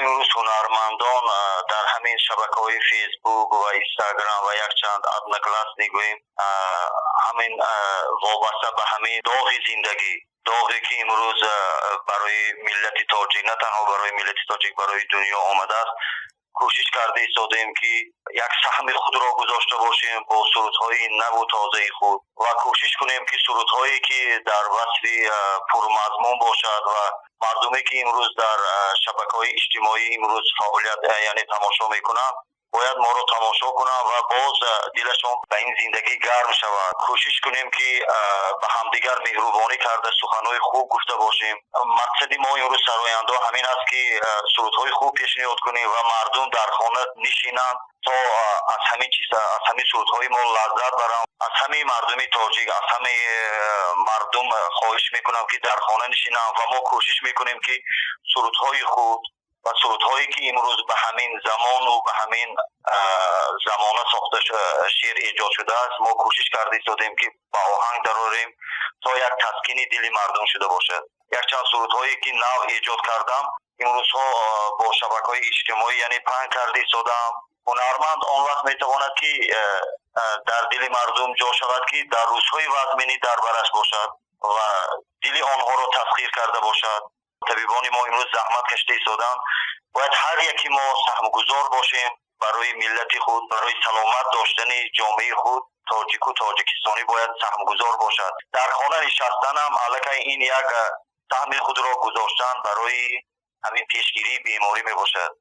امروز هنرمندان در همین شبکه‌های فیسبوک و اینستاگرام و یک چند ادنا کلاس میگوییم همین وابسته به همین داغ زندگی، داغی که امروز برای ملت تاجیک، نه تنها برای ملت تاجیک، برای دنیا آمده است، کوشش کرده ایستادیم که یک سهم خود را گذاشته باشیم با سرودهای نو و تازه خود و کوشش کنیم که سرودهایی که در وصف پرمضمون باشد و مردمی که امروز در شبکه‌های اجتماعی امروز فعالیت یعنی تماشا میکنند باید ما رو تماشا کنند و باز دلشون به این زندگی گرم شود. کوشش کنیم که به همدیگر مهربانی کرده سخنهای خوب گفته باشیم. مقصد ما امروز سراینده همین است که سرودهای خوب پیشنهاد کنیم و مردم در خانه نشینند تا از همین چیز، از همین سرودهای ما لذت برند. از همه مردم تاجیک، از همه مردم خواهش میکنم که در خانه نشینند و ما کوشش میکنیم که سرودهای خوب و سرودهایی که امروز به همین زمان و به همین زمانه ساخته شعر ایجاد شده است، ما کوشش کرده ایستادیم که با آهنگ دراریم تا یک تسکین دل مردم شده باشد. یک چند سرودهایی که نو ایجاد کردم امروزها با شبکه‌های اجتماعی یعنی پهن کرده ایستادم. هنرمند آن وقت میتواند که در دل مردم جا شود که در روزهای وزمینی در برش باشد و دل آنها را تسخیر کرده باشد. طبیبان ما امروز زحمت کشته ایستادند، باید هر یکی ما سهمگزار باشیم برای ملت خود، برای سلامت داشتن جامعه خود. تاجیک و تاجیکستانی باید سهمگزار باشد. در خانه نشستن هم علاقه این یک سهم خود را گذاشتن برای همین پیشگیری بیماری می باشد.